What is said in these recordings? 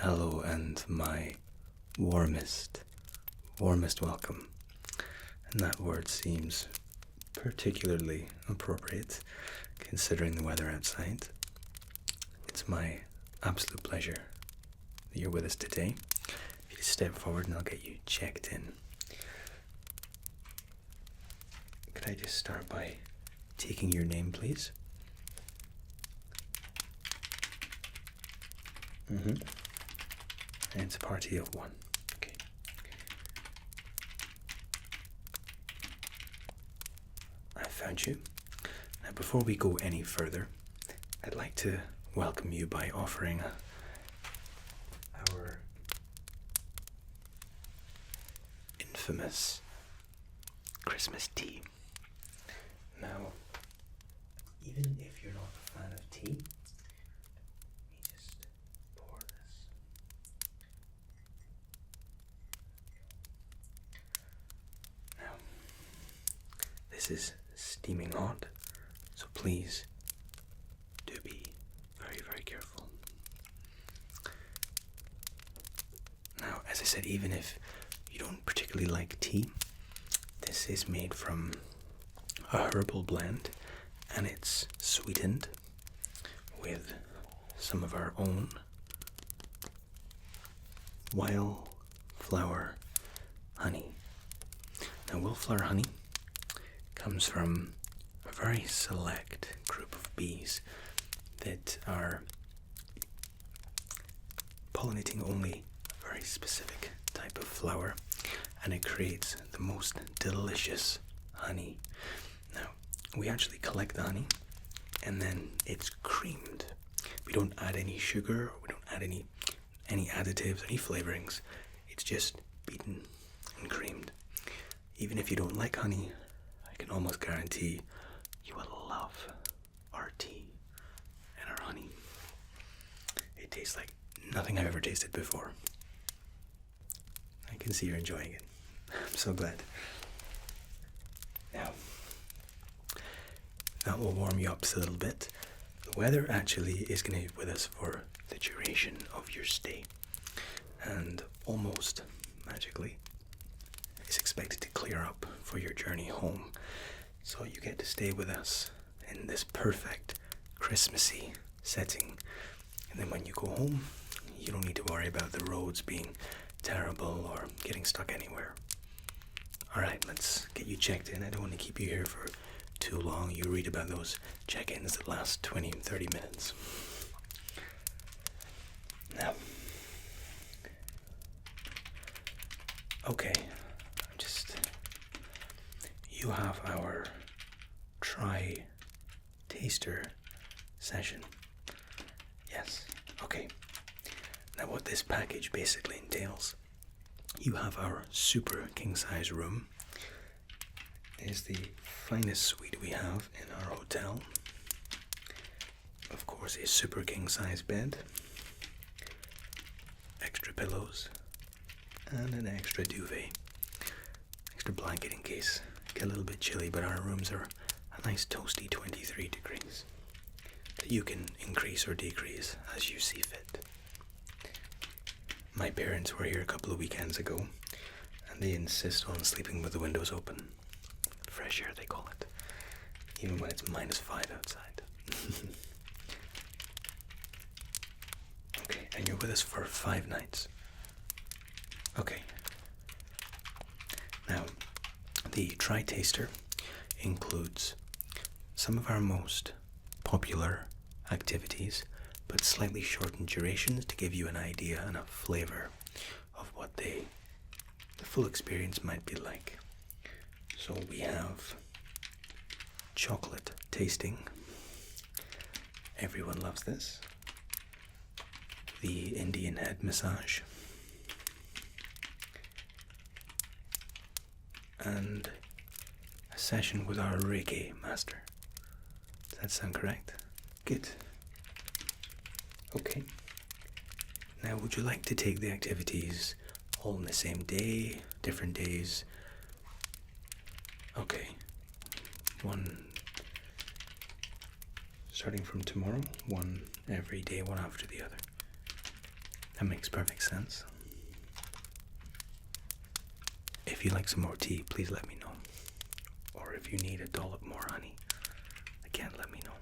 Hello and my warmest welcome. And that word seems particularly appropriate considering the weather outside. It's my absolute pleasure that you're with us today. If you step forward and I'll get you checked in. Could I just start by taking your name, please? And it's a party of one. Okay. I found you. Now, before we go any further, I'd like to welcome you by offering our infamous Christmas tea. Now, even if you're not a fan of tea, let me just pour this. Now, this is steaming hot, so please do be very, very careful. Now, as I said, even if you don't particularly like tea, this is made from a herbal blend, and it's sweetened with some of our own wildflower honey. Now, wildflower honey comes from a very select group of bees that are pollinating only a very specific type of flower, and it creates the most delicious honey. Now, we actually collect the honey and then it's creamed. We don't add any sugar, we don't add any additives, any flavorings. It's just beaten and creamed. Even if you don't like honey, I can almost guarantee you will love our tea and our honey. It tastes like nothing I've ever tasted before. I can see you're enjoying it. I'm so glad. Now, that will warm you up just a little bit. The weather actually is going to be with us for the duration of your stay, and almost magically is expected to clear up for your journey home. So you get to stay with us in this perfect Christmassy setting, and then when you go home, you don't need to worry about the roads being terrible or getting stuck anywhere. Alright, let's get you checked in. I don't want to keep you here for too long. You read about those check-ins that last 20-30 minutes. Now, okay, you have our try-taster session. Yes, okay. Now what this package basically entails, you have our super king-size room. It is the finest suite we have in our hotel. Of course, a super king-size bed, extra pillows, and an extra duvet, extra blanket in case it gets a little bit chilly, but our rooms are a nice toasty 23 degrees that you can increase or decrease as you see fit. My parents were here a couple of weekends ago, and they insist on sleeping with the windows open. Fresh air, they call it, even when it's -5 outside. Okay, and you're with us for 5 nights. Okay. Now, the Tri-Taster includes some of our most popular activities, but slightly shortened durations to give you an idea and a flavor of what the full experience might be like. So we have chocolate tasting. Everyone loves this. The Indian head massage. And a session with our Reiki master. Does that sound correct? Good. Okay. Now, would you like to take the activities all on the same day, different days? Okay. One starting from tomorrow, one every day, one after the other. That makes perfect sense. If you like some more tea, please let me know. Or if you need a dollop more honey, again, let me know.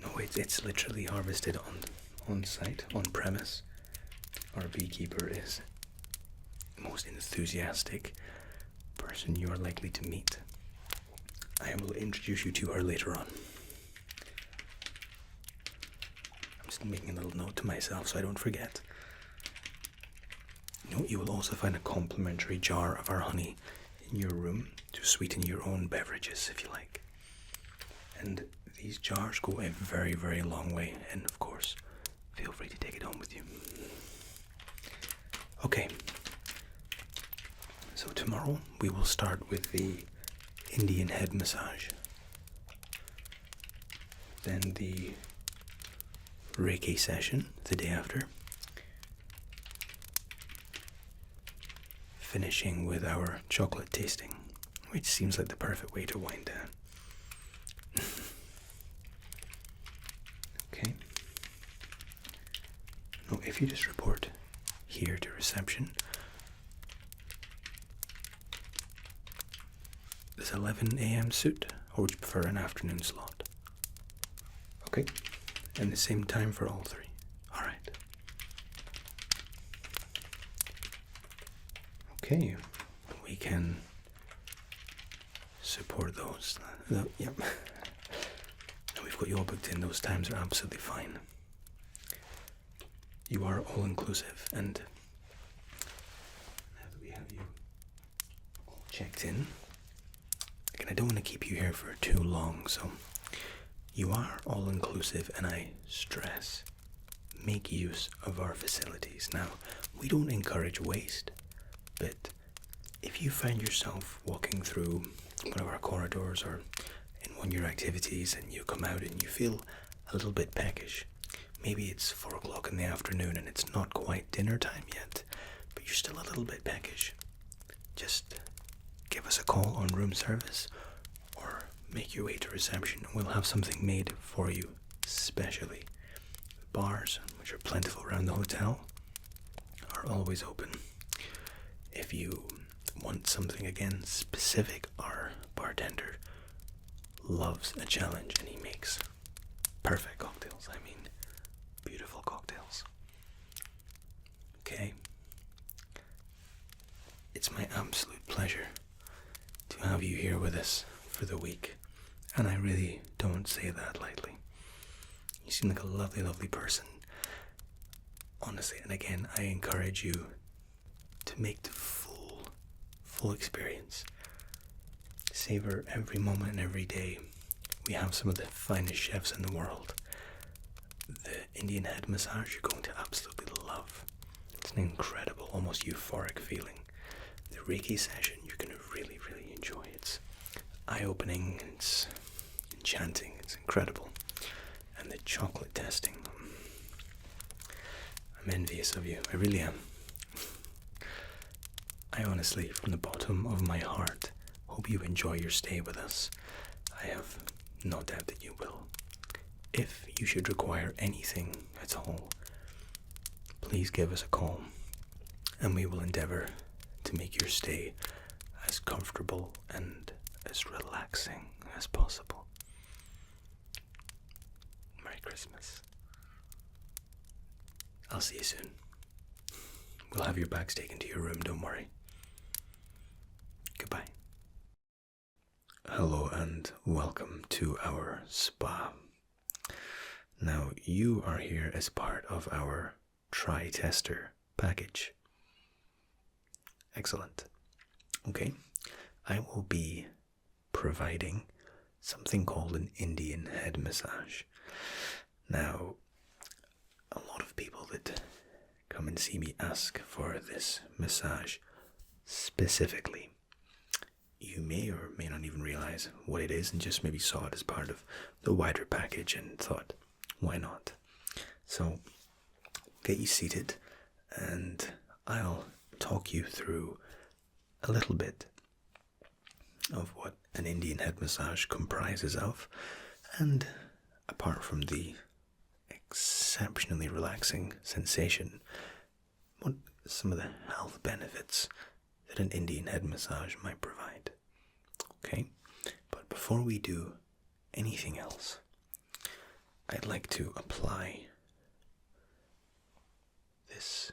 No, it's literally harvested on site, on premise. Our beekeeper is the most enthusiastic person you are likely to meet. I will introduce you to her later on. I'm just making a little note to myself so I don't forget. You will also find a complimentary jar of our honey in your room to sweeten your own beverages if you like. And these jars go a very, very long way, and of course, feel free to take it home with you. Okay, so tomorrow we will start with the Indian head massage, then the Reiki session the day after, finishing with our chocolate tasting, which seems like the perfect way to wind down. Okay. Now, if you just report here to reception, does 11 a.m. suit, or would you prefer an afternoon slot? Okay. And the same time for all three. All right. Okay, we can support those. Yep. We've got you all booked in. Those times are absolutely fine. You are all inclusive, and now that we have you all checked in, again, I don't want to keep you here for too long, so you are all inclusive, and I stress, make use of our facilities. Now, we don't encourage waste. But if you find yourself walking through one of our corridors or in one of your activities and you come out and you feel a little bit peckish, maybe it's 4 o'clock in the afternoon and it's not quite dinner time yet, but you're still a little bit peckish, just give us a call on room service or make your way to reception and we'll have something made for you specially. Bars, which are plentiful around the hotel, are always open. If you want something, again, specific, our bartender loves a challenge and he makes perfect cocktails. I mean, beautiful cocktails. Okay? It's my absolute pleasure to have you here with us for the week. And I really don't say that lightly. You seem like a lovely, lovely person. Honestly, and again, I encourage you to make the full experience. Savor every moment and every day. We have some of the finest chefs in the world. The Indian head massage you're going to absolutely love. It's an incredible, almost euphoric feeling. The Reiki session you're going to really, really enjoy. It's eye-opening, it's enchanting, it's incredible. And the chocolate testing, I'm envious of you, I really am. I honestly, from the bottom of my heart, hope you enjoy your stay with us. I have no doubt that you will. If you should require anything at all, please give us a call and we will endeavor to make your stay as comfortable and as relaxing as possible. Merry Christmas. I'll see you soon. We'll have your bags taken to your room, don't worry. Goodbye. Hello and welcome to our spa. Now, you are here as part of our Tri-Tester package. Excellent. Okay, I will be providing something called an Indian head massage. Now, a lot of people that come and see me ask for this massage specifically. You may or may not even realize what it is and just maybe saw it as part of the wider package and thought, why not? So, get you seated and I'll talk you through a little bit of what an Indian head massage comprises of, and apart from the exceptionally relaxing sensation. What are some of the health benefits that an Indian head massage might provide? Okay, but before we do anything else, I'd like to apply this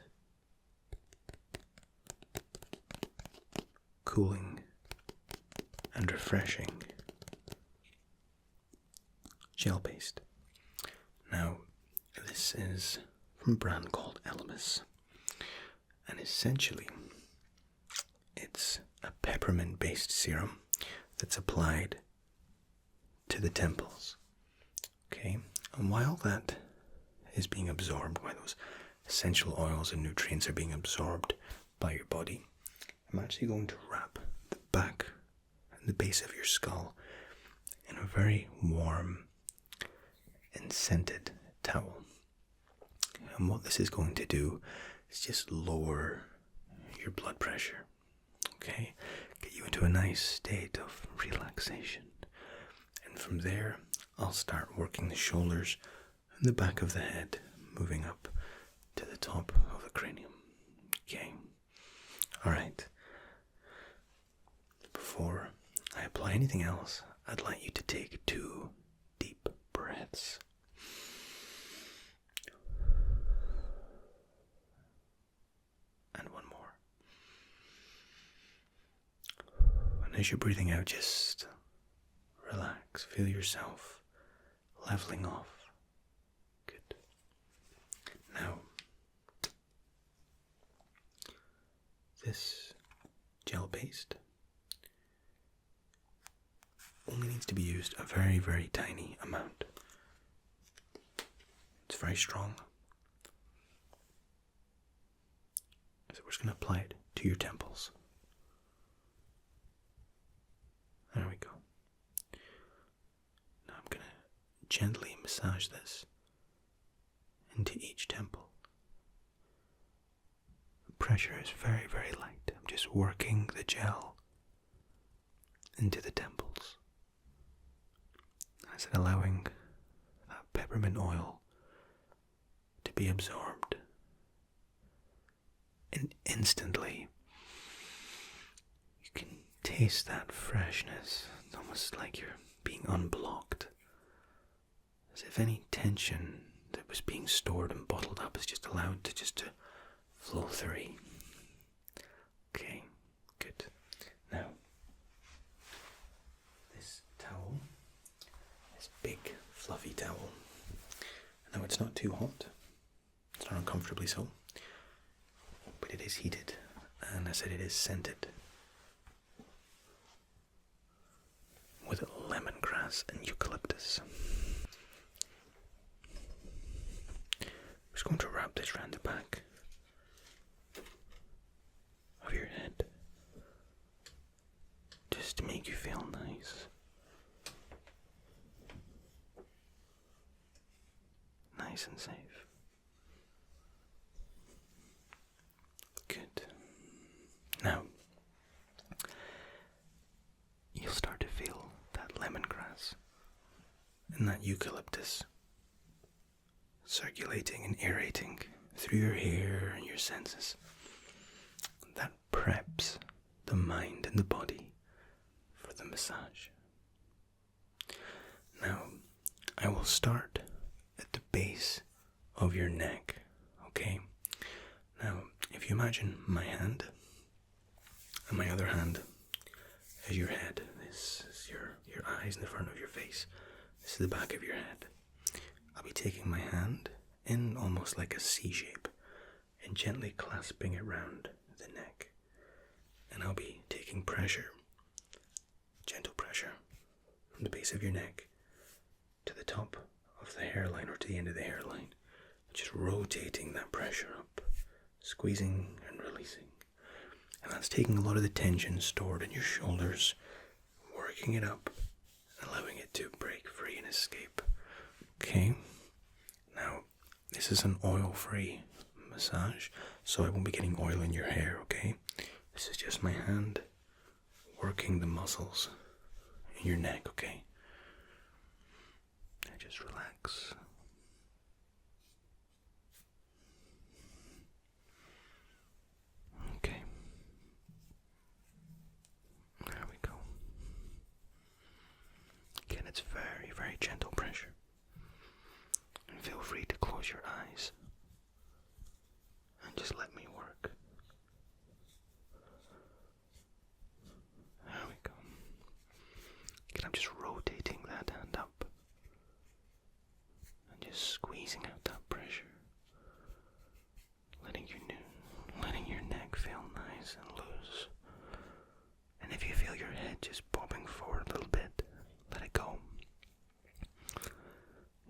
cooling and refreshing gel paste. Now, this is from a brand called Elemis, and essentially it's a peppermint based serum that's applied to the temples. Okay, and while that is being absorbed, while those essential oils and nutrients are being absorbed by your body, I'm actually going to wrap the back and the base of your skull in a very warm and scented towel. And what this is going to do is just lower your blood pressure, okay? Get you into a nice state of relaxation. And from there, I'll start working the shoulders and the back of the head, moving up to the top of the cranium. Okay? Alright. Before I apply anything else, I'd like you to take 2 deep breaths. And one more. And as you're breathing out, just relax. Feel yourself leveling off. Good. Now, this gel paste only needs to be used a very, very tiny amount. It's very strong. So we're just going to apply it to your temples. There we go. Now I'm going to gently massage this into each temple. The pressure is very, very light. I'm just working the gel into the temples. As allowing that peppermint oil to be absorbed. And instantly, you can taste that freshness. It's almost like you're being unblocked. As if any tension that was being stored and bottled up is just allowed to flow through. Okay, good. Now, this towel, this big fluffy towel. Now it's not too hot. It's not uncomfortably so. But it is heated, and I said it is scented with lemongrass and eucalyptus. I'm just going to wrap this around the back of your head, just to make you feel nice. Nice and safe. Good. Now, you'll start to feel that lemongrass and that eucalyptus circulating and aerating through your hair and your senses. That preps the mind and the body for the massage. Now, I will start at the base of your neck, okay? Now, if you imagine my hand and my other hand as your head, this is your eyes in the front of your face, this is the back of your head. I'll be taking my hand in almost like a C shape and gently clasping it round the neck. And I'll be taking pressure, gentle pressure, from the base of your neck to the top of the hairline or to the end of the hairline, just rotating that pressure up, squeezing and releasing. And that's taking a lot of the tension stored in your shoulders, working it up, allowing it to break free and escape. Okay? Now, this is an oil-free massage, so I won't be getting oil in your hair, okay? This is just my hand working the muscles in your neck, okay? Now just relax. it's very, very gentle pressure. And feel free to close your eyes and just let me work. There we go. And I'm just rotating that hand up and just squeezing out that pressure, letting your neck feel nice and loose. And if you feel your head just bobbing forward a little bit, let it go.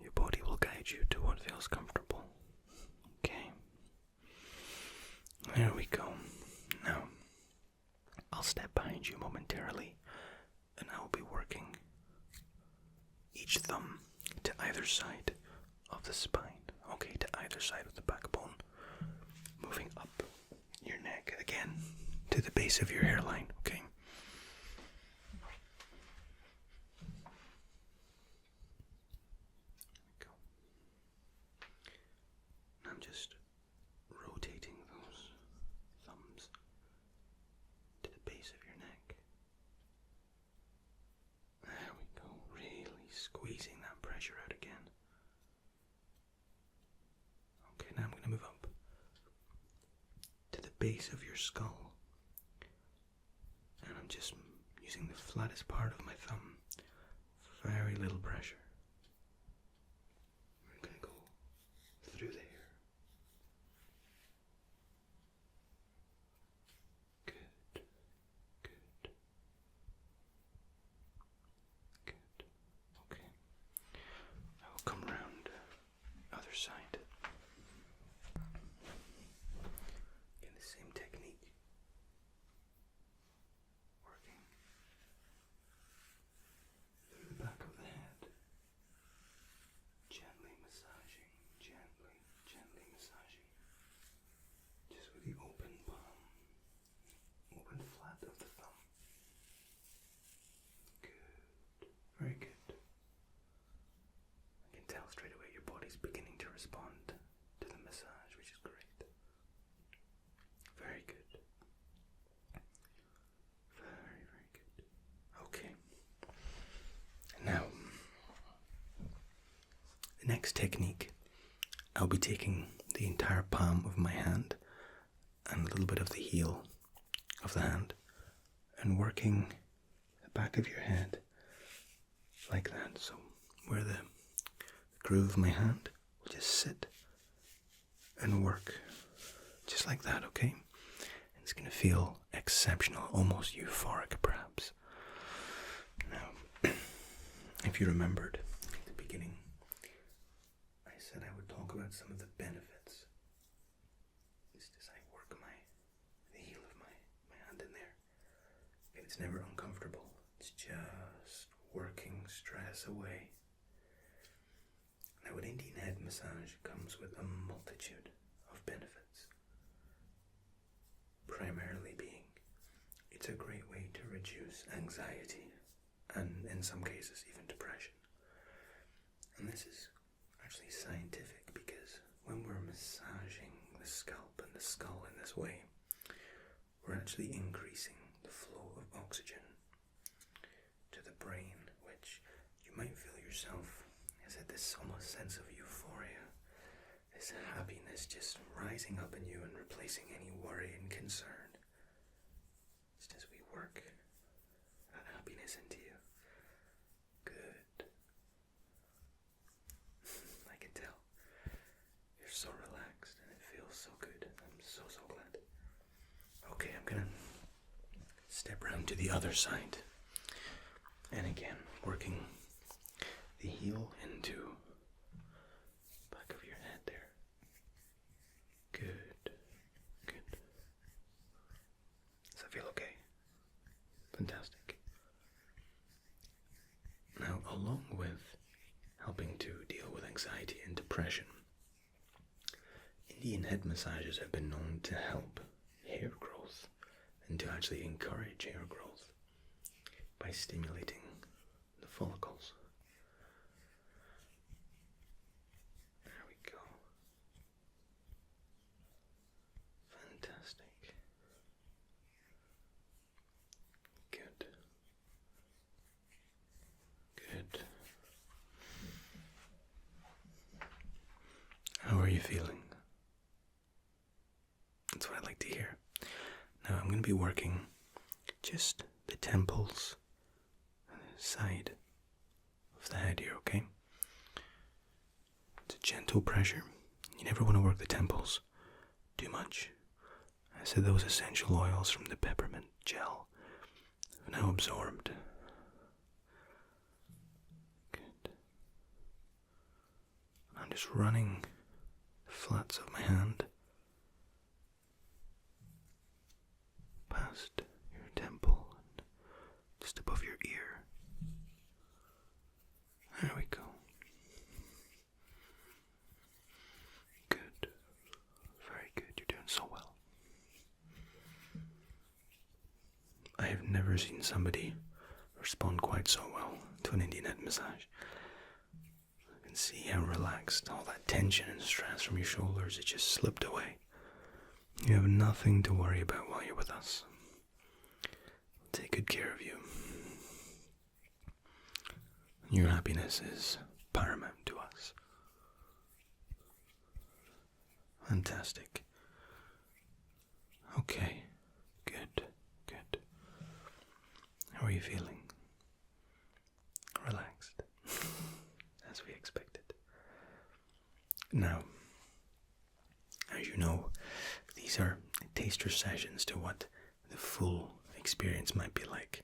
Your body will guide you to what feels comfortable. Okay. There we go. Now, I'll step behind you momentarily, and I will be working each thumb to either side of the spine. Okay, to either side of the backbone. Moving up your neck again to the base of your hairline. Okay. I'm just rotating those thumbs to the base of your neck. There we go, really squeezing that pressure out again. Okay, now I'm going to move up to the base of your skull. And I'm just using the flattest part of my thumb. Very little pressure. We're going to go through there. Come round other side. Again, the same technique. Working through the back of the head. Gently massaging, gently massaging. Just with the open palm, open flat of the thumb. Good. Very good. Tell straight away your body's beginning to respond to the massage, which is great. Very good. Very, very good. Okay. Now, the next technique, I'll be taking the entire palm of my hand and a little bit of the heel of the hand and working the back of your head like that. So where the groove of my hand will just sit and work just like that, okay? And it's going to feel exceptional, almost euphoric perhaps. Now, if you remembered at the beginning, I said I would talk about some of the benefits. Just as I work the heel of my hand in there. It's never uncomfortable. It's just working stress away. Now, an Indian head massage comes with a multitude of benefits. Primarily being, it's a great way to reduce anxiety and, in some cases, even depression. And this is actually scientific because when we're massaging the scalp and the skull in this way, we're actually increasing the flow of oxygen to the brain, which you might feel yourself is at this almost sense of euphoria, this happiness just rising up in you and replacing any worry and concern. Just as we work that happiness into you. Good. I can tell. You're so relaxed and it feels so good. I'm so glad. Okay, I'm gonna step around to the other side. And again, working the heel into back of your head there. Good. Does that feel okay? Fantastic. Now, along with helping to deal with anxiety and depression, Indian head massages have been known to help hair growth and to actually encourage hair growth by stimulating the follicles. There we go. Fantastic. Good. That's what I like to hear. Now I'm going to be working just the temples, side of the head here, okay? It's a gentle pressure. You never want to work the temples too much. So those essential oils from the peppermint gel have now absorbed. Good. I'm just running the flats of my hand past your temple and just above your ear. There we go. Good. Very good. You're doing so well. I have never seen somebody respond quite so well to an Indian head massage. I can see how relaxed all that tension and stress from your shoulders, it just slipped away. You have nothing to worry about while you're with us. We'll take good care of you. Your happiness is paramount to us. Fantastic. Okay, good, good. How are you feeling? Relaxed, as we expected. Now, as you know, these are taster sessions to what the full experience might be like.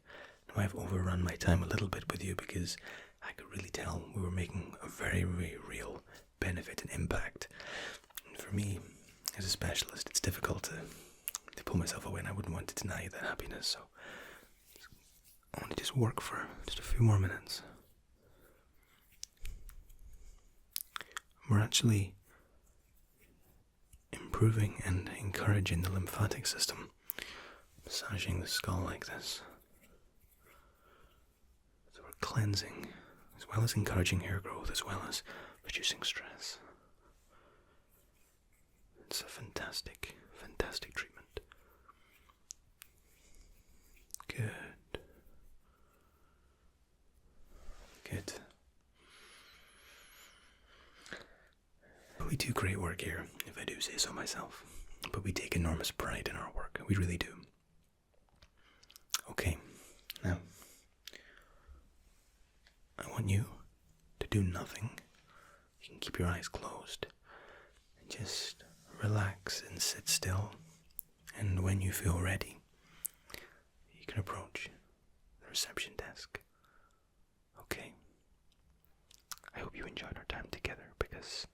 Now, I've overrun my time a little bit with you because I could really tell we were making a very, very real benefit and impact. And for me, as a specialist, it's difficult to pull myself away, and I wouldn't want to deny you that happiness, so I want to just work for just a few more minutes. We're actually improving and encouraging the lymphatic system, massaging the skull like this. So we're cleansing, as well as encouraging hair growth, as well as reducing stress. It's a fantastic, fantastic treatment. Good. Good. We do great work here, if I do say so myself. But we take enormous pride in our work. We really do. Okay, now, I want you to do nothing. You can keep your eyes closed and just relax and sit still. And when you feel ready, you can approach the reception desk. Okay? I hope you enjoyed our time together, because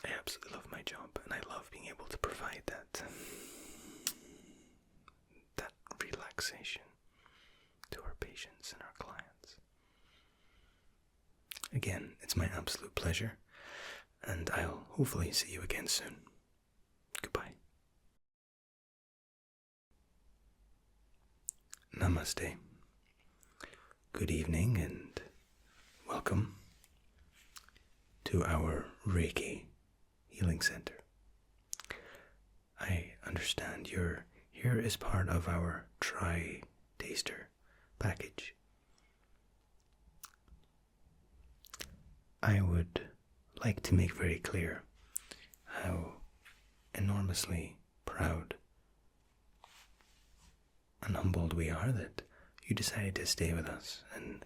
I absolutely love my job, and I love being able to provide that relaxation to our patients and our clients. Again, it's my absolute pleasure, and I'll hopefully see you again soon. Goodbye. Namaste. Good evening and welcome to our Reiki Healing Center. I understand you're here as part of our Taster package. I would like to make very clear how enormously proud and humbled we are that you decided to stay with us in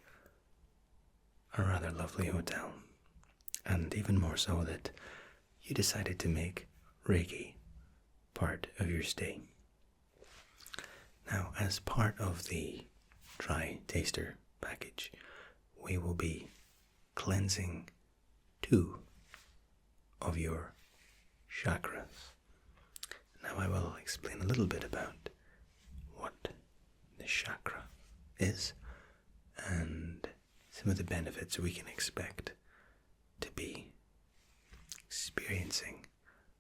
a rather lovely hotel, and even more so that you decided to make Reiki part of your stay. Now, as part of the Taster package, we will be cleansing 2 of your chakras. Now I will explain a little bit about what the chakra is and some of the benefits we can expect to be experiencing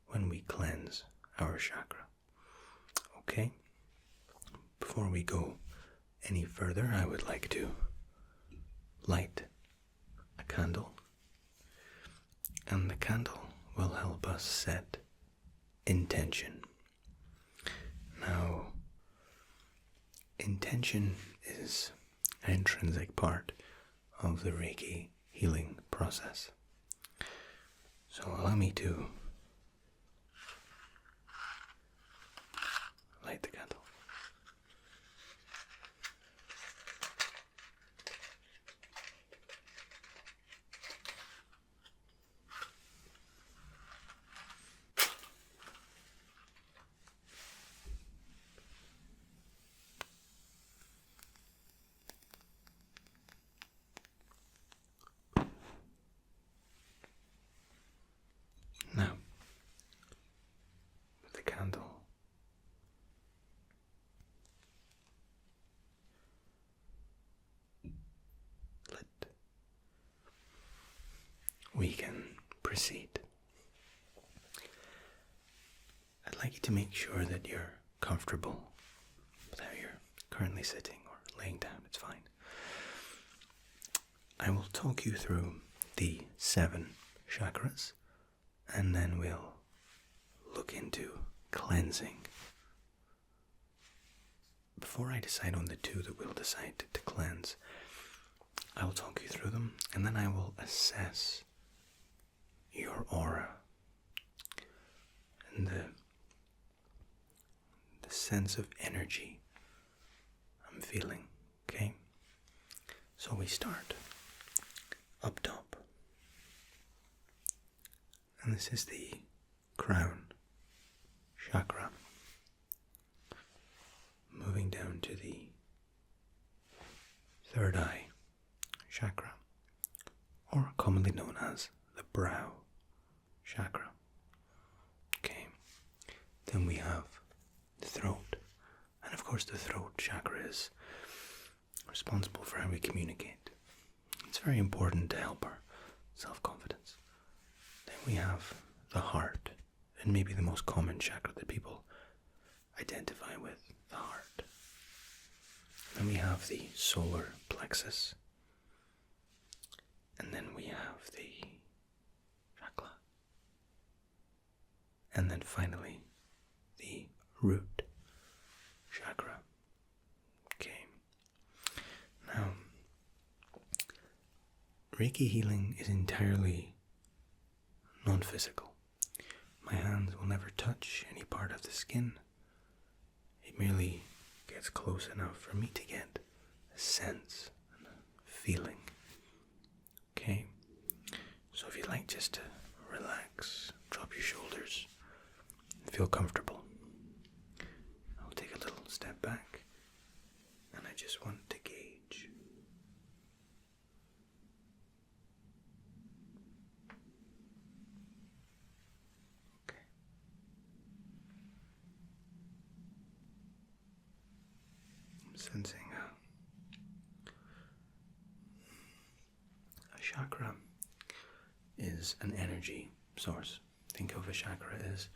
when we cleanse our chakra. Okay? Before we go any further, I would like to light a candle, and the candle will help us set intention. Now, intention is an intrinsic part of the Reiki healing process. So allow me to we can proceed. I'd like you to make sure that you're comfortable with how you're currently sitting or laying down, it's fine. I will talk you through the 7 chakras, and then we'll look into cleansing. Before I decide on the 2 that we'll decide to cleanse, I will talk you through them, and then I will assess your aura and the sense of energy I'm feeling, okay? So we start up top, and this is the crown chakra, moving down to the 3rd eye chakra, or commonly known as the brow chakra. Okay, then we have the throat, and of course the throat chakra is responsible for how we communicate. It's very important to help our self-confidence. Then we have the heart, and maybe the most common chakra that people identify with, the heart. Then we have the solar plexus, and then we have the chakra, and then finally the root chakra. Okay. Now, Reiki healing is entirely non-physical. My hands will never touch any part of the skin. It merely gets close enough for me to get a sense and a feeling. Okay? So if you'd like just to relax, drop your shoulders, and feel comfortable, I'll take a little step back, and I just want to gauge. Okay. I'm sensing a chakra is an energy source. Think of a chakra as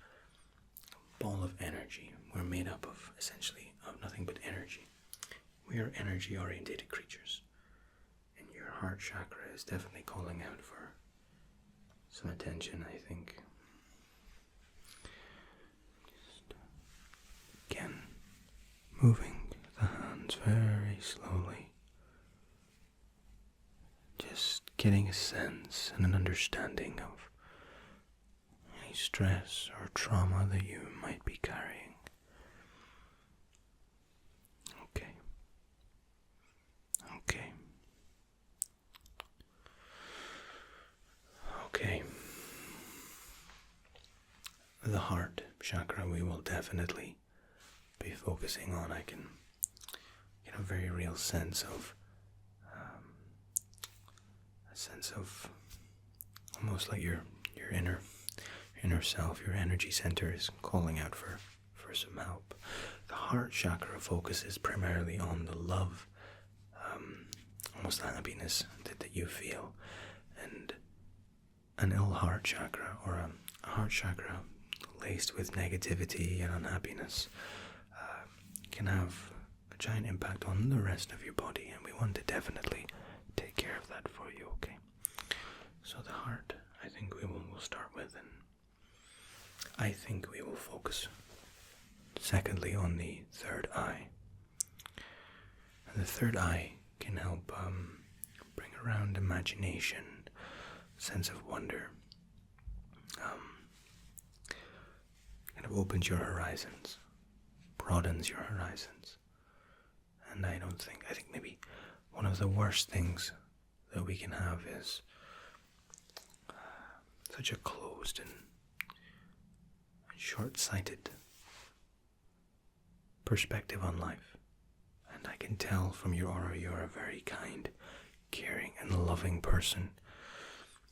a ball of energy. We're made up of, essentially, of nothing but energy. We are energy-oriented creatures. And your heart chakra is definitely calling out for some attention, I think. Just, again, moving the hands very slowly. Just getting a sense and an understanding of any stress or trauma that you might be carrying. Okay. Okay. Okay. The heart chakra we will definitely be focusing on. I can get a very real sense of almost like your inner self, your energy center is calling out for some help. The heart chakra focuses primarily on the love, almost the happiness that you feel, and an ill heart chakra, or a heart chakra laced with negativity and unhappiness, can have a giant impact on the rest of your body, and we want to definitely take care of that for you, okay? So the heart, I think we'll start with, and I think we will focus secondly on the 3rd eye. And the 3rd eye can help bring around imagination, sense of wonder, kind of opens your horizons, broadens your horizons. And I think maybe one of the worst things that we can have is such a closed and short-sighted perspective on life. And I can tell from your aura you're a very kind, caring, and loving person,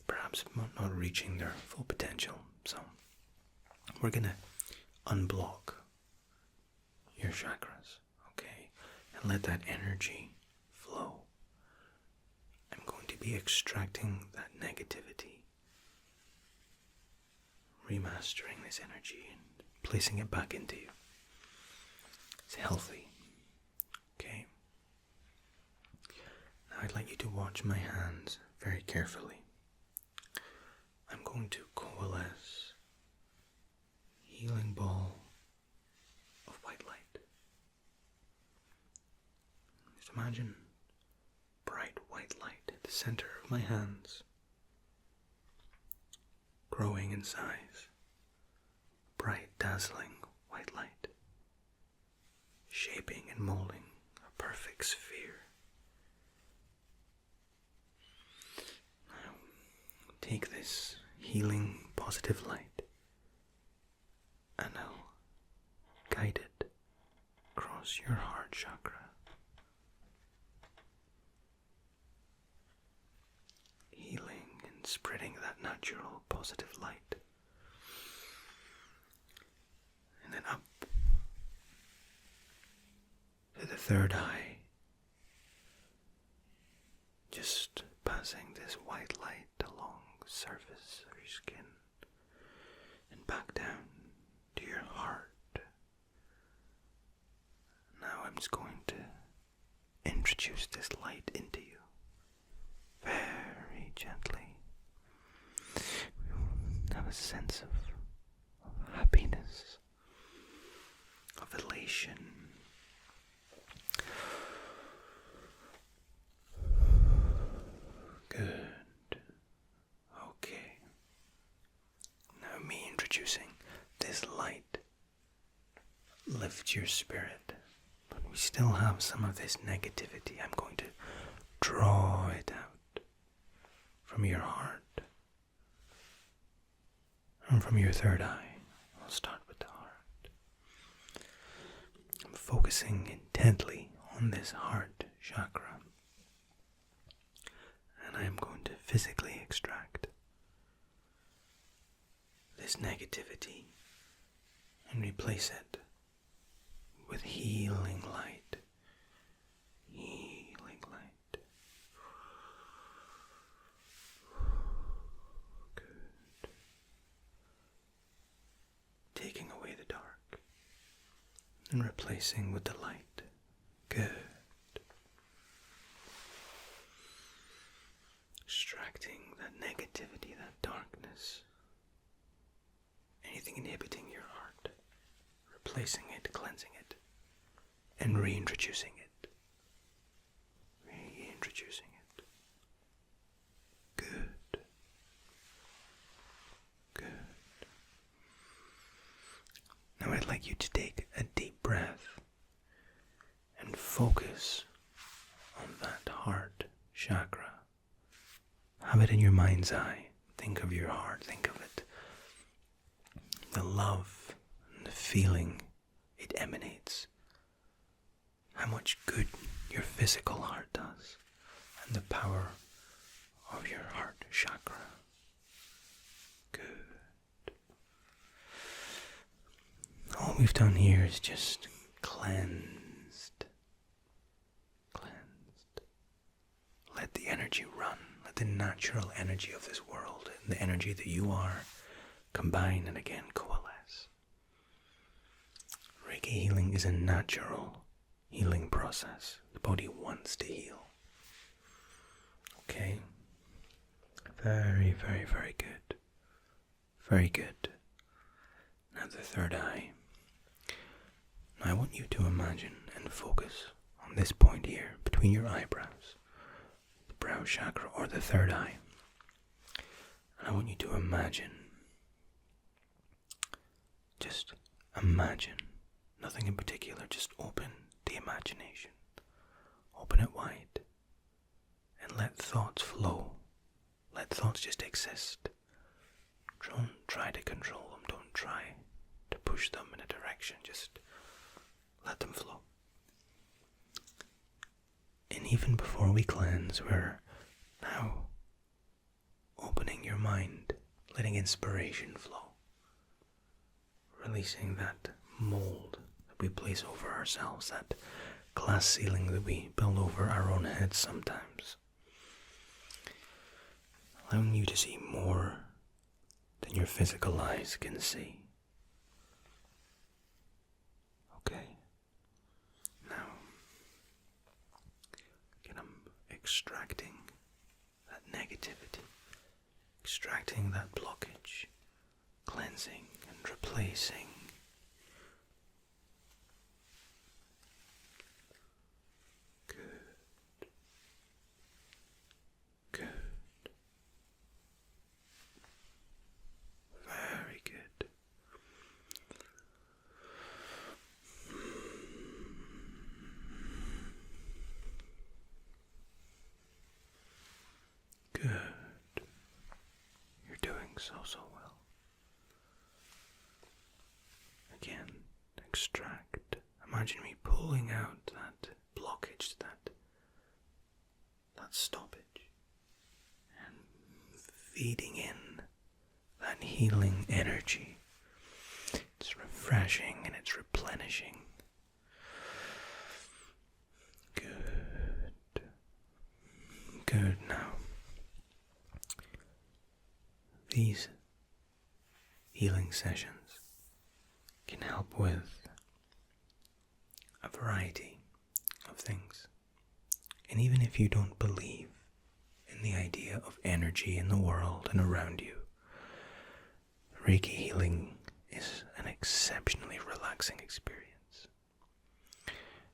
perhaps not reaching their full potential. So we're going to unblock your chakras, okay, and let that energy flow. I'm going to be extracting that negativity remastering this energy and placing it back into you. It's healthy. Okay? Now I'd like you to watch my hands very carefully. I'm going to coalesce healing ball of white light. Just imagine bright white light at the center of my hands, growing in size. Bright, dazzling white light, shaping and molding a perfect sphere. Now, take this healing, positive light and I'll guide it across your heart chakra. Healing and spreading that natural, positive light. And then up to the third eye, just passing this white light along the surface of your skin and back down to your heart. Now I'm just going to introduce this light into you very gently. We have a sense of happiness, of elation. Good. Okay. Now me introducing this light lifts your spirit, but we still have some of this negativity. I'm going to draw it out from your heart and from your third eye. I'll start with the heart. I'm focusing intently on this heart chakra, and I am going to physically extract this negativity and replace it with healing light. Healing light. Good. Taking away the dark and replacing with the light. Good. Extracting that negativity, that darkness, anything inhibiting your heart, replacing it, cleansing it, and reintroducing it. Reintroducing it. Good. Good. Now I'd like you to take a deep breath and focus on that heart chakra. Have it in your mind's eye. Think of your heart. Think of it. The love and the feeling it emanates. How much good your physical heart does. And the power of your heart chakra. Good. All we've done here is just cleansed. Let the energy run. Let the natural energy of this world and the energy that you are combine and again coalesce. Reiki healing is a natural healing process. The body wants to heal. Okay? Very, very, very good. Very good. Now the third eye. Now I want you to imagine and focus on this point here between your eyebrows, the brow chakra or the third eye. And I want you to imagine, just imagine, nothing in particular, just open the imagination. Open it wide and let thoughts flow. Let thoughts just exist. Don't try to control them. Don't try to push them in a direction. Just let them flow. And even before we cleanse, we're now opening your mind, letting inspiration flow. Releasing that mold that we place over ourselves, that glass ceiling that we build over our own heads sometimes. Allowing you to see more than your physical eyes can see. Okay. Now, again, I'm extracting that negativity, extracting that blockage, cleansing and replacing. Good. Good. Very good. Good. You're doing so well. Again, extract. Imagine me pulling out that blockage, that stoppage, and feeding in that healing energy. It's refreshing and it's replenishing. Good. Good. Now, these healing sessions can help with a variety of things. And even if you don't believe in the idea of energy in the world and around you, Reiki healing is an exceptionally relaxing experience.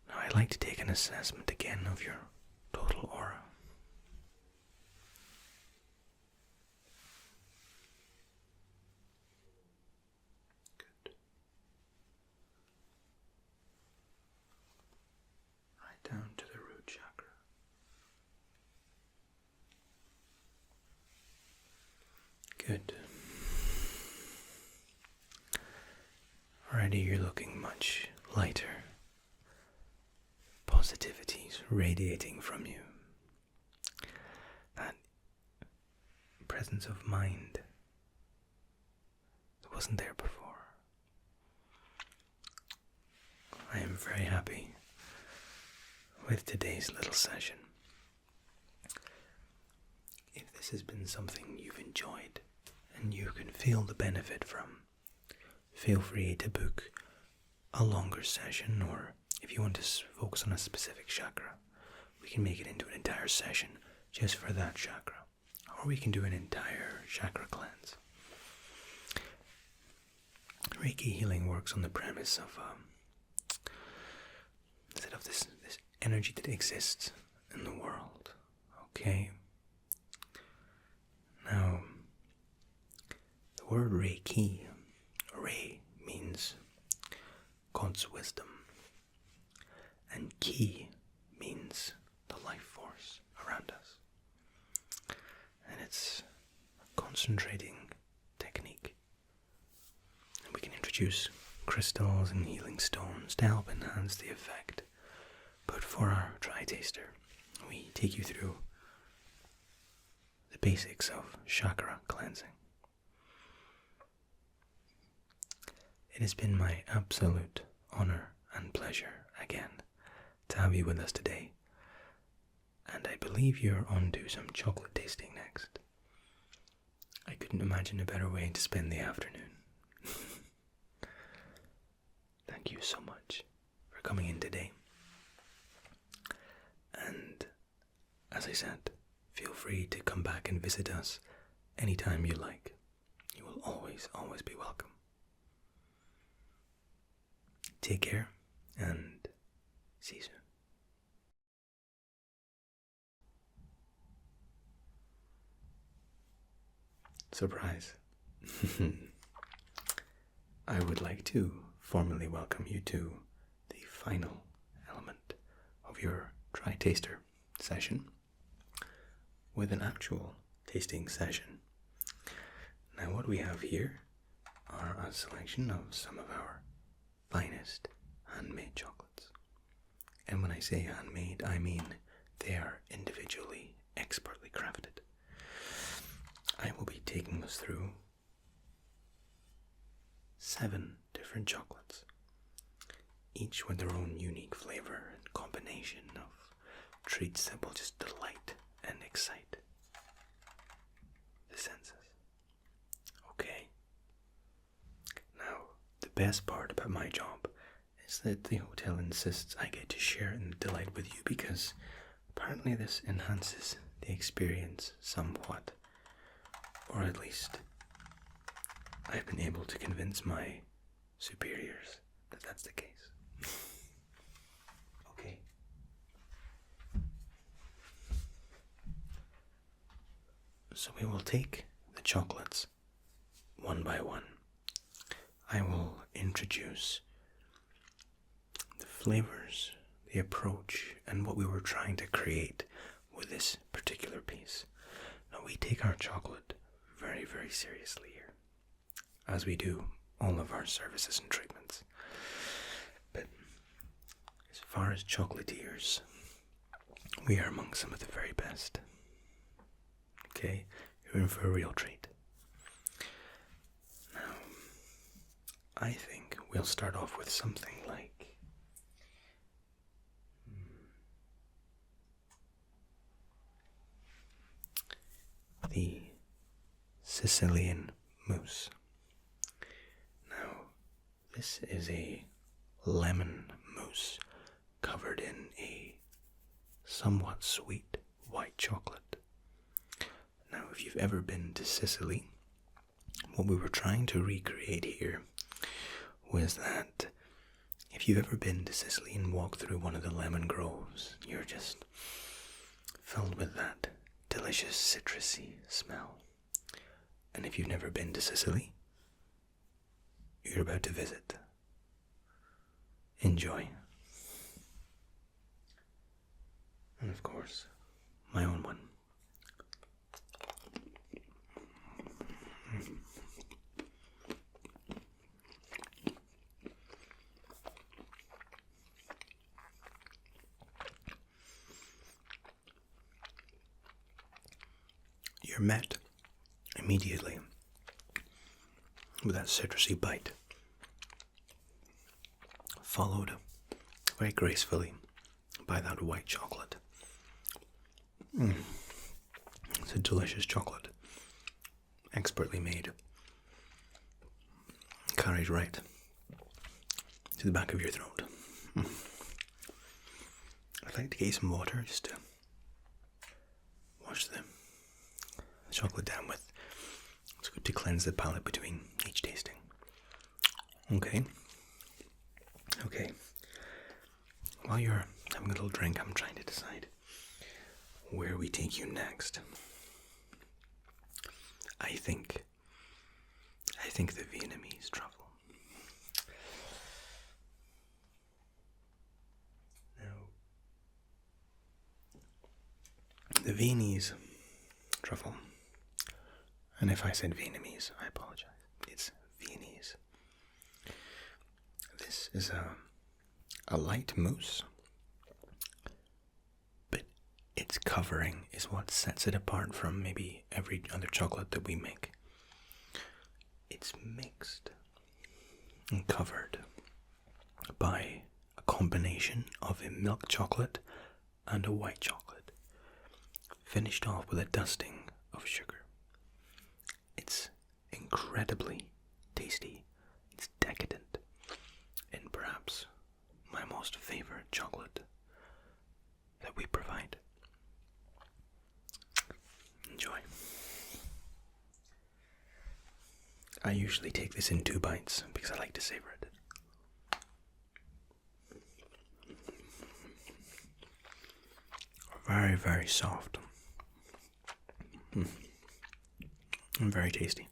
Now, I'd like to take an assessment again of your total aura. Good. Right down to the root chakra. Good. Already you're looking much lighter. Positivity's radiating from you. That presence of mind that wasn't there before. I am very happy with today's little session. If this has been something you've enjoyed and you can feel the benefit from, feel free to book a longer session, or if you want to focus on a specific chakra, we can make it into an entire session just for that chakra, or we can do an entire chakra cleanse. Reiki healing works on the premise of this energy that exists in the world. Okay. Now, the word Reiki, Rei means God's wisdom, and Ki means the life force around us. And it's a concentrating technique. And we can introduce crystals and healing stones to help enhance the effect. But for our dry taster, we take you through the basics of chakra cleansing. It has been my absolute honor and pleasure again to have you with us today. And I believe you're on to some chocolate tasting next. I couldn't imagine a better way to spend the afternoon. Thank you so much for coming in today. And as I said, feel free to come back and visit us anytime you like. You will always be welcome. Take care and see you soon. Surprise. I would like to formally welcome you to the final element of your try taster session with an actual tasting session. Now, what we have here are a selection of some of our finest handmade chocolates. And when I say handmade, I mean they are individually, expertly crafted. I will be taking us through 7 different chocolates, each with their own unique flavor and combination of treats that will just delight and excite the senses. Okay. Now, the best part about my job is that the hotel insists I get to share in the delight with you because apparently this enhances the experience somewhat. Or at least I've been able to convince my superiors that that's the case. Okay. So we will take the chocolates one by one. I will introduce the flavors, the approach, and what we were trying to create with this particular piece. Now, we take our chocolate very, very seriously here, as we do all of our services and treatments. But as far as chocolatiers, we are among some of the very best. Okay, you're in for a real treat. Now, I think we'll start off with something like the Sicilian mousse. Now, this is a lemon mousse covered in a somewhat sweet white chocolate. Now, if you've ever been to Sicily, what we were trying to recreate here was that if you've ever been to Sicily and walked through one of the lemon groves, you're just filled with that delicious citrusy smell. And if you've never been to Sicily, you're about to visit. Enjoy. And of course, my own one. You're met immediately with that citrusy bite, followed very gracefully by that white chocolate. It's a delicious chocolate, expertly made, carried right to the back of your throat. I'd like to get you some water just to wash the chocolate down with. It's good to cleanse the palate between each tasting. Okay. While you're having a little drink, I'm trying to decide where we take you next. I think the Vietnamese truffle. Now, the Viennese truffle, and if I said Vietnamese, I apologize. It's Viennese. This is a light mousse, but its covering is what sets it apart from maybe every other chocolate that we make. It's mixed and covered by a combination of a milk chocolate and a white chocolate, finished off with a dusting of sugar. It's incredibly tasty. It's decadent, and perhaps my most favorite chocolate that we provide. Enjoy. I usually take this in 2 bites because I like to savor it. Very, very soft. And very tasty.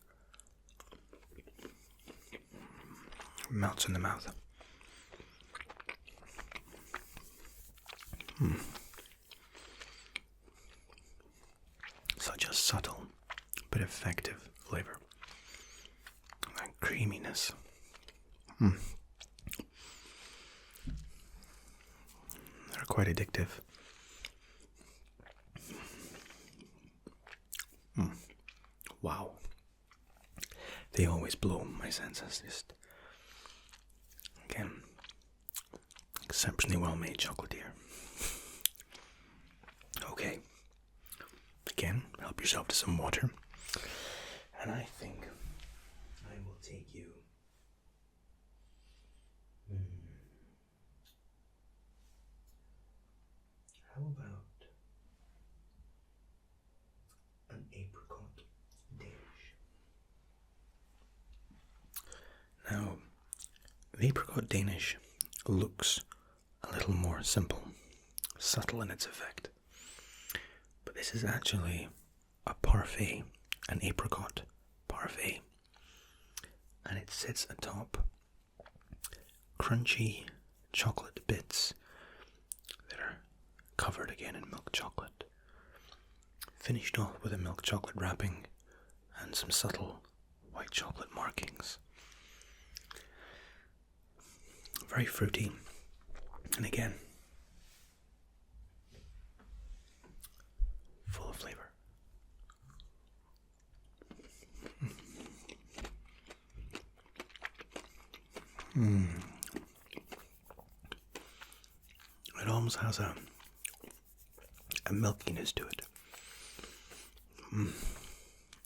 Melts in the mouth. Such a subtle but effective flavor. That creaminess. They're quite addictive. Wow. They always blow my senses. Just, again, exceptionally well made chocolatier. Okay. Again, help yourself to some water. And I think take you how about an apricot Danish? Now, the apricot Danish looks a little more simple, subtle in its effect, but this is actually a parfait, an apricot parfait, and it sits atop crunchy chocolate bits that are covered again in milk chocolate, finished off with a milk chocolate wrapping and some subtle white chocolate markings. Very fruity, and again, full of flavor. It almost has a milkiness to it.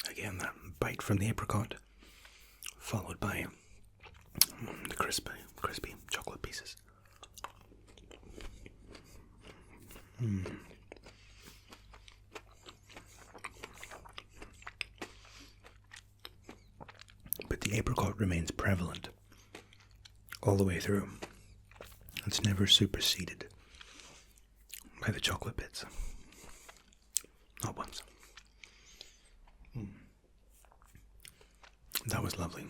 Again, that bite from the apricot, followed by the crispy chocolate pieces. But the apricot remains prevalent all the way through. It's never superseded by the chocolate bits. Not once. That was lovely.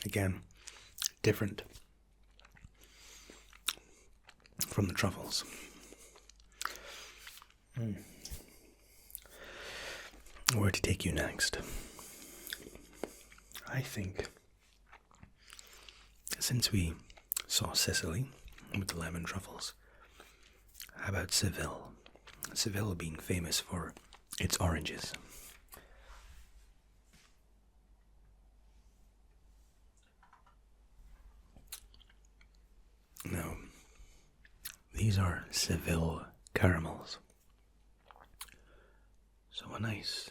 Again, different from the truffles. Where to take you next? I think, since we saw Sicily with the lemon truffles, how about Seville? Seville being famous for its oranges. Now, these are Seville caramels. So a nice,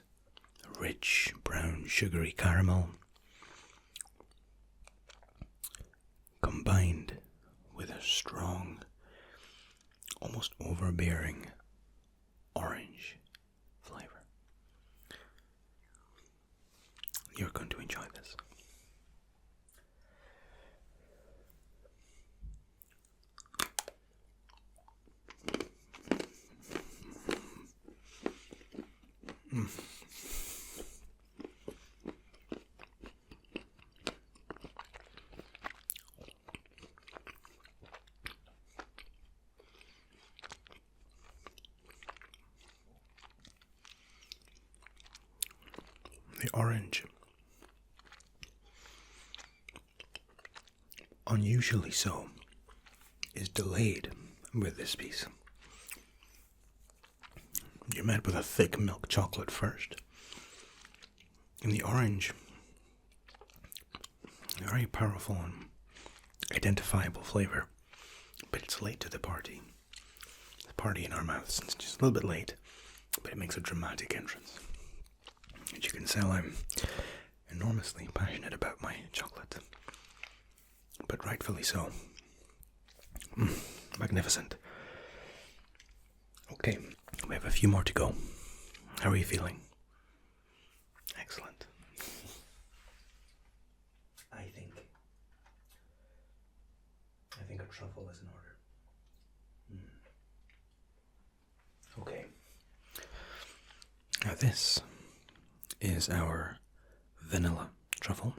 rich, brown, sugary caramel combined with a strong, almost overbearing orange flavor. You're going to enjoy this. The orange, unusually so, is delayed with this piece. You're met with a thick milk chocolate first. And the orange, a very powerful and identifiable flavor, but it's late to the party. The party in our mouths, it's just a little bit late, but it makes a dramatic entrance. As you can tell, I'm enormously passionate about my chocolate, but rightfully so. Magnificent. Okay, we have a few more to go. How are you feeling? Excellent. I think a truffle is in order. Okay. Now this is our vanilla truffle,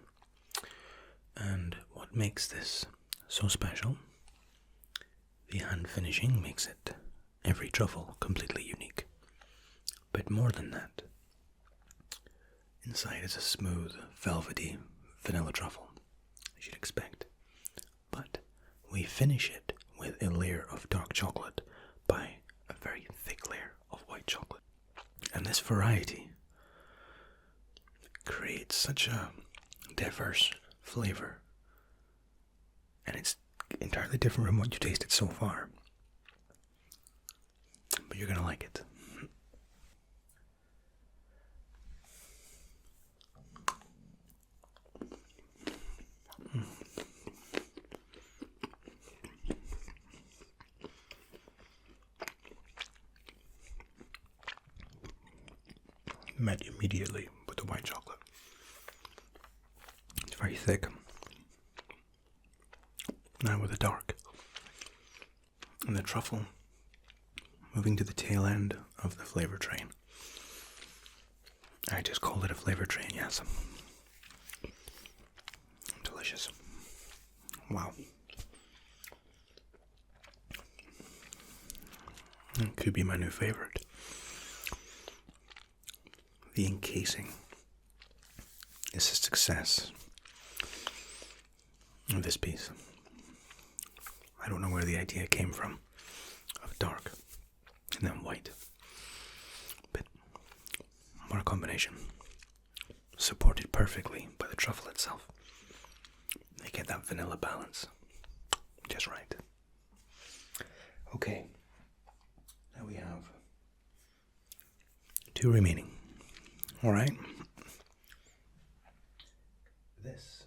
and what makes this so special, the hand finishing makes it every truffle completely unique. But more than that, inside is a smooth, velvety vanilla truffle, as you'd expect. But we finish it with a layer of dark chocolate by a very thick layer of white chocolate. And this variety creates such a diverse flavor. And it's entirely different from what you tasted so far. But you're going to like it. met immediately with the white chocolate. It's very thick. Now with the dark. And the truffle moving to the tail end of the flavor train. I just called it a flavor train, yes. Delicious. Wow. It could be my new favorite. The encasing is a success of this piece. I don't know where the idea came from of dark and then white, but what a combination. Supported perfectly by the truffle itself. They get that vanilla balance just right. Okay, now we have 2 remaining. All right. This,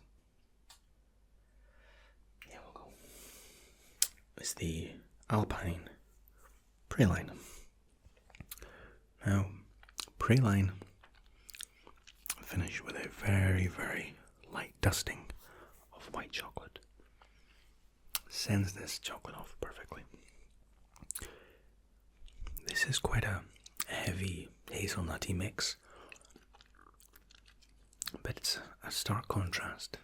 we'll go. It's the Alpine Praline. Now, Praline finish with a very, very light dusting of white chocolate. Sends this chocolate off perfectly. This is quite a heavy hazelnutty mix, but it's a stark contrast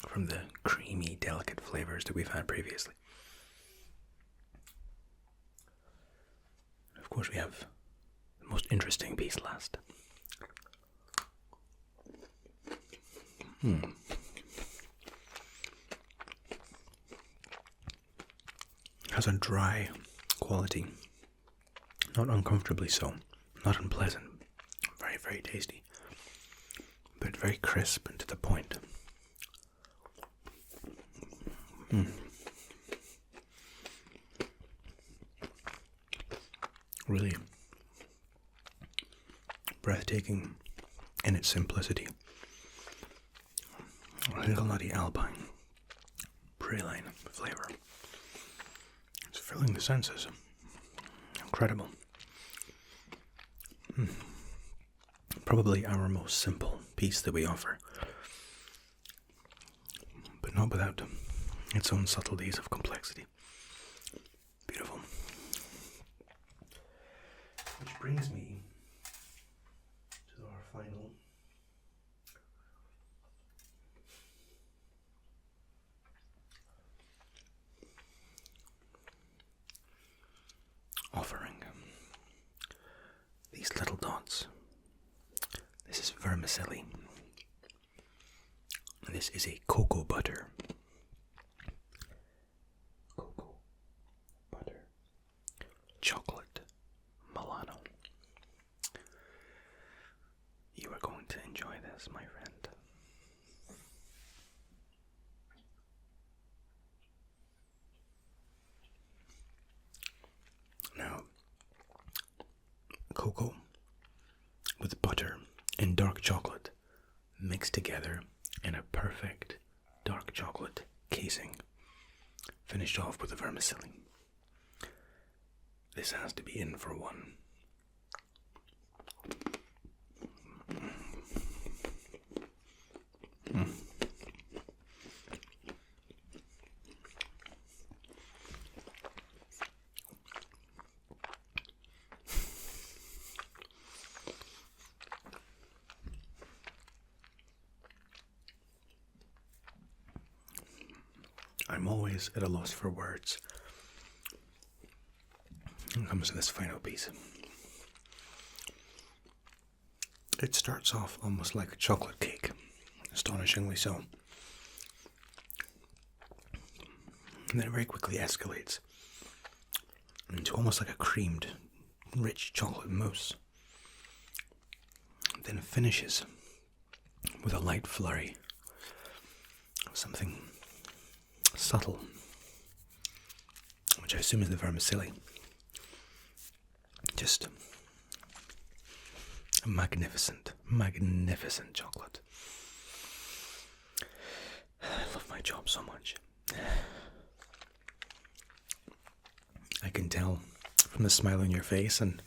from the creamy, delicate flavors that we've had previously. Of course, we have the most interesting piece last. Has a dry quality, not uncomfortably so, not unpleasant, very, very tasty, but very crisp and to the point. Really breathtaking in its simplicity. Hazelnutty Alpine Praline flavor. It's filling the senses. Incredible. Probably our most simple piece that we offer, but not without its own subtleties of complexity. Beautiful. Which brings me to our final offering. These little dots. This is vermicelli. And this is a cocoa butter. Cocoa butter. Chocolate Milano. You are going to enjoy this, my friend. Now, cocoa with butter and dark chocolate mixed together in a perfect dark chocolate casing, finished off with a vermicelli. This has to be in for one. I'm always at a loss for words when it comes to this final piece. It starts off almost like a chocolate cake, astonishingly so. And then it very quickly escalates into almost like a creamed, rich chocolate mousse. Then it finishes with a light flurry of something subtle, which I assume is the vermicelli. Just a magnificent, magnificent chocolate. I love my job so much. I can tell from the smile on your face and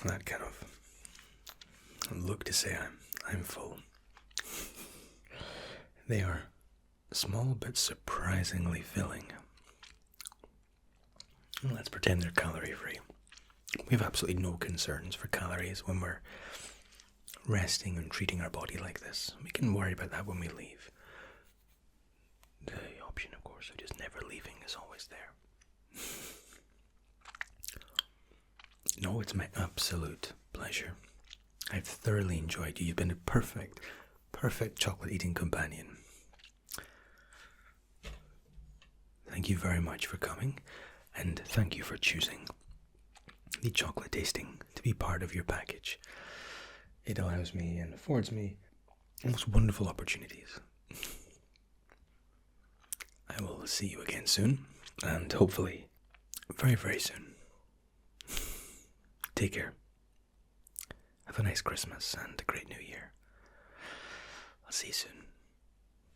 that kind of look to say I'm full. They are small but surprisingly filling. Let's pretend they're calorie free. We have absolutely no concerns for calories when we're resting and treating our body like this. We can worry about that when we leave. The option, of course, of just never leaving is always there. No, it's my absolute pleasure. I've thoroughly enjoyed you. You've been a perfect chocolate eating companion. Thank you very much for coming, and thank you for choosing the chocolate tasting to be part of your package. It allows me and affords me most wonderful opportunities. I will see you again soon, and hopefully very, very soon. Take care. Have a nice Christmas and a great New Year. I'll see you soon.